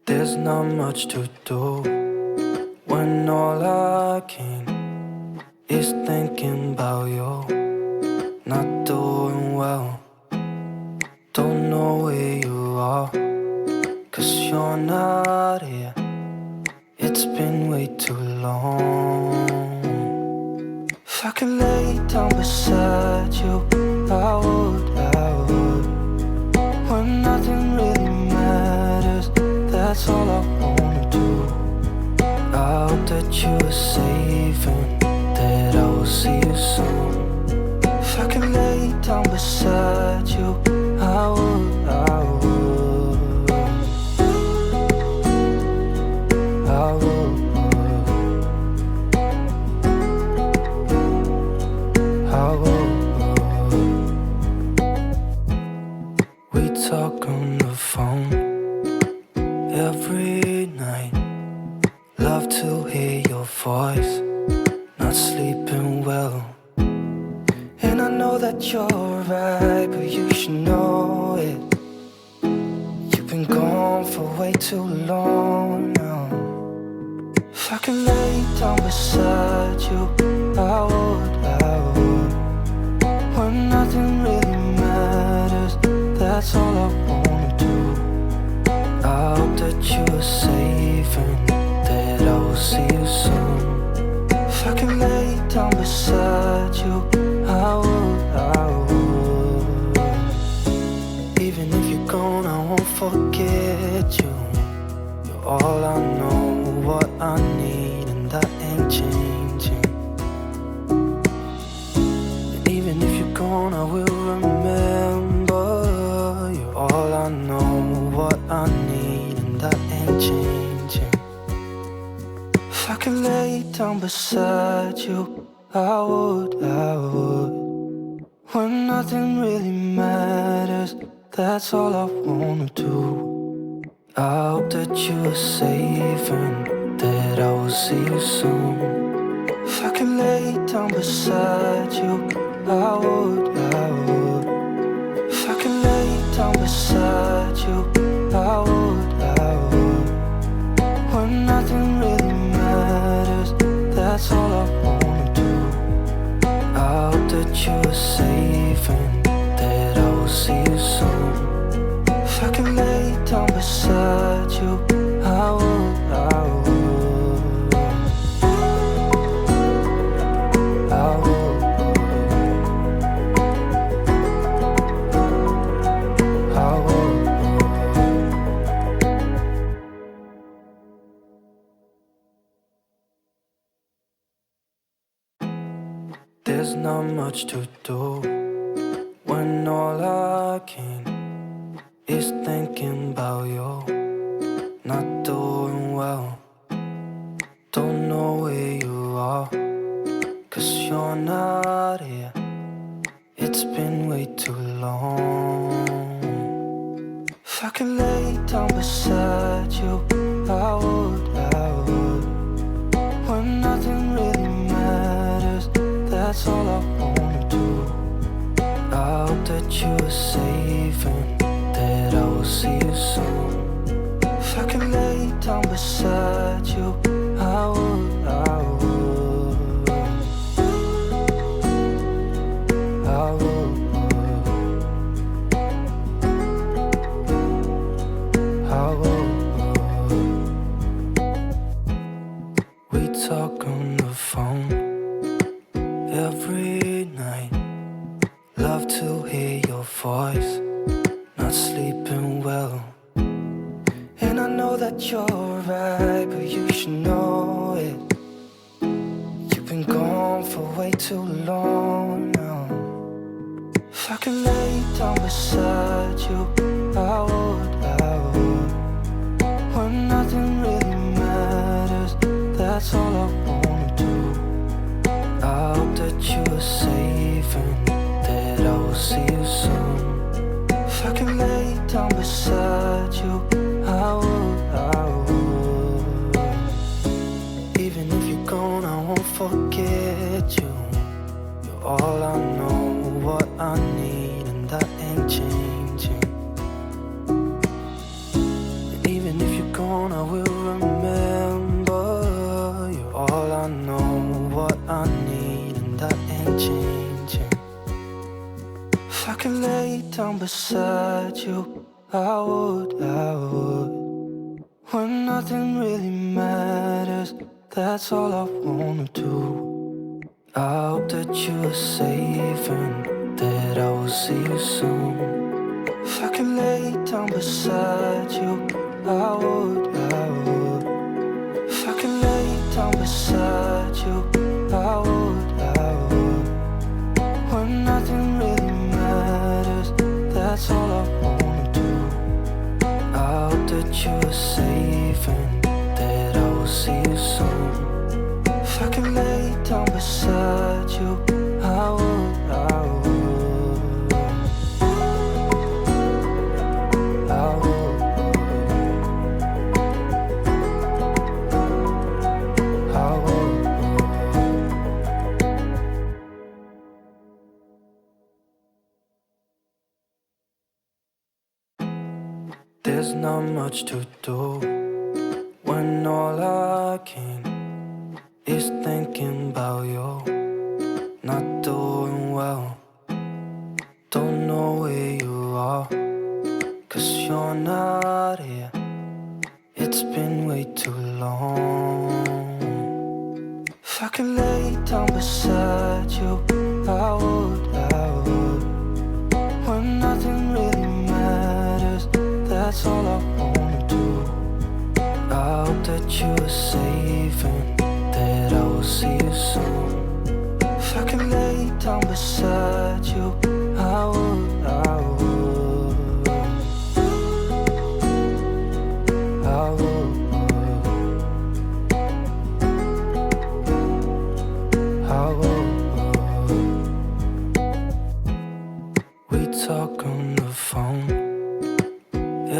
There's not much to do when all I can is thinking about you. Not doing well, don't know where you are, 'cause you're not here. It's been way too long. If I could lay down beside you, I would. When nothing really matters, that's all I wanna do. I hope that you are safe and that I will see you soon. If I could lay down beside you, I would. We talk on the phone every night. Love to hear your voice. Not sleeping well, and I know that you're right, but you should know it. You've been gone for way too long now. If I could lay down beside you, I would. When nothing really matters, that's all I wanna do. I hope that you are safe and that I will see you soon. If I could lay down beside you, I would. Even if you're gone, I won't forget you. You're all I know, what I need, and that ain't changing. And even if you're gone, I will remember. You're all I know, what I need, and that ain't changing. If I could lay down beside you, I would. When nothing really matters, that's all I wanna do. I hope that you are safe and that I will see you soon. If I could lay down beside you, I would. If I could lay down beside you, I would. When nothing really matters, that's all I wanna do. I hope that you are safe and that I will see you soon. If I could lay down beside you, I would. There's not much to do when all I can is thinking about you. Not doing well, don't know where you are, 'cause you're not here. It's been way too long. If I could lay down beside you, I would. When nothing really matters, that's all I wanna do. I hope that you are safe and that I will see you soon. If I could lay down beside you, I would. We talk on the phone every night. Love to hear your voice. Not sleeping well, and I know that you're right, but you should know it. You've been gone for way too long now. If I could lay down beside you, I would. When nothing really matters, that's all I wanna do. I hope that you are safe and that I will see you soon. If I could lay down beside you, I would. Even if you're gone, I won't forget you. You're all I know, what I need, and that ain't changing. beside you, I would. When nothing really matters, that's all I wanna do. I hope that you are safe and that I will see you soon. If I could lay down beside you, I would. If I could lay down beside you, I would. When nothing really matters, that's all I wanna do. I hope that you are safe and that I will see you soon. If I could lay down beside you, I would. I would. There's not much to do when all I can is thinking about you. Not doing well, don't know where you are, 'cause you're not here. It's been way too long. If I could lay down beside you, I would. When nothing really matters, that's all I wanna do. I hope that you are safe and that I will see you soon. If I could lay down beside you, I would. I would. I would. I would. We talk on the phone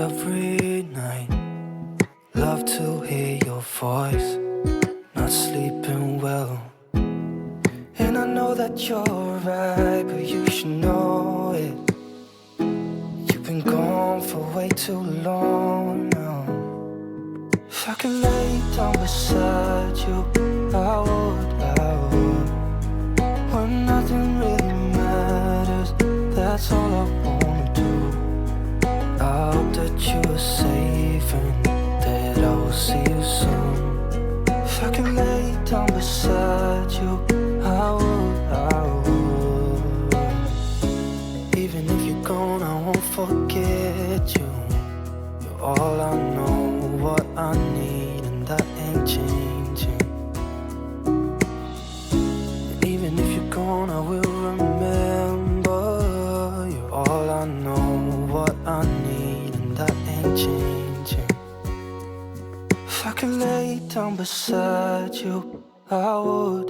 every night. Love to hear your voice. Not sleeping well, and I know that you're right, but you should know it. You've been gone for way too long now. If I could lay down beside you, I would. When nothing really matters, that's all I wanna do. I hope that you are safe and that I will see you soon. If I could lay down beside you, I would. Even if you're gone, I won't forget you. You're all I know, what I need, and that ain't changing. And even if you're gone, I will remember. You're all I know, what I need, and that ain't changing. If I could lay down beside you, I would.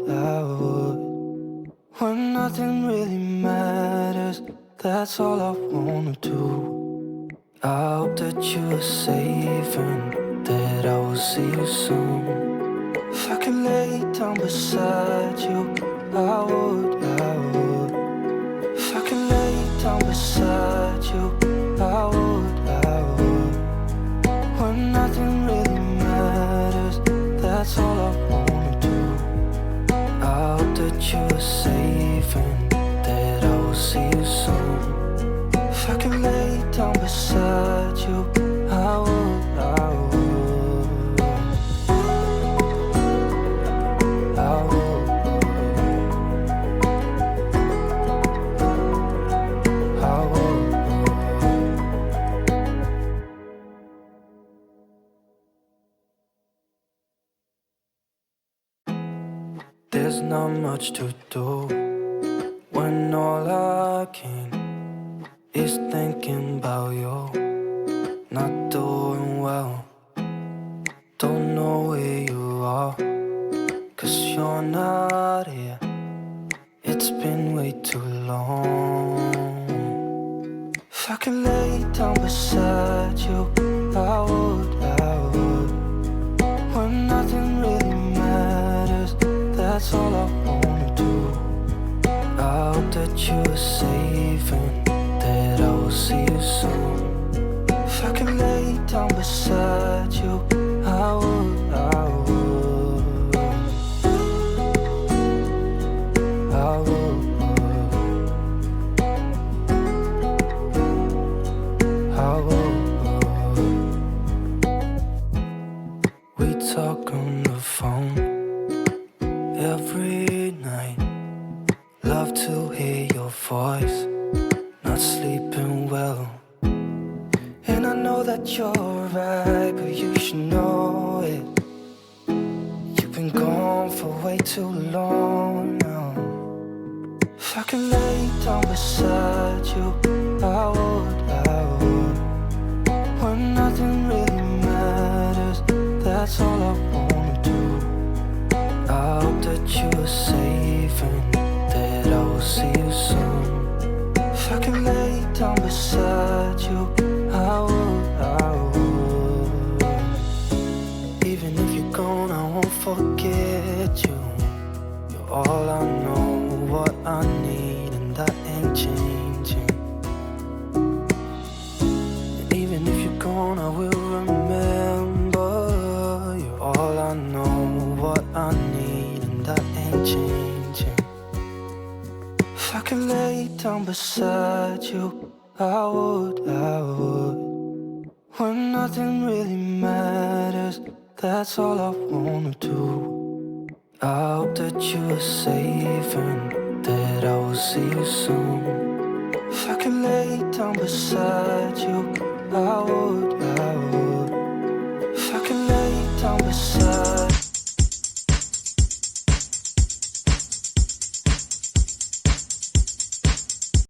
When nothing really matters, that's all I wanna do. I hope that you are safe and that I will see you soon. If I could lay down beside you, I would. If I could lay down beside you, I would. When nothing really matters, that's all I wanna do. I hope that you are safe and that I will see you soon. If I could lay down beside you, I would. I would. I would. I would. There's not much to do when all I can is thinking about you. Not doing well, don't know where you are, 'cause you're not here. It's been way too long. If I could lay down beside you, I would. When nothing really matters, that's all I wanna do. I hope that you are safe and that I will see you soon. If I could lay down beside you, I would. I would. I would. right, but you should know it. You've been gone for way too long now. If I could lay down beside you, I would. When nothing really matters, that's all I wanna do. I hope that you are safe and that I will see you soon. If I could lay down beside you, I would. Even if you're gone, I won't forget you. You're all I know, what I need, and that ain't changing. And even if you're gone, I will remember. You're all I know, what I need, and that ain't changing. If I could lay down beside you, I would. When nothing really matters, that's all I wanna do. I hope that you are safe and that I will see you soon. If I could lay down beside you, I would.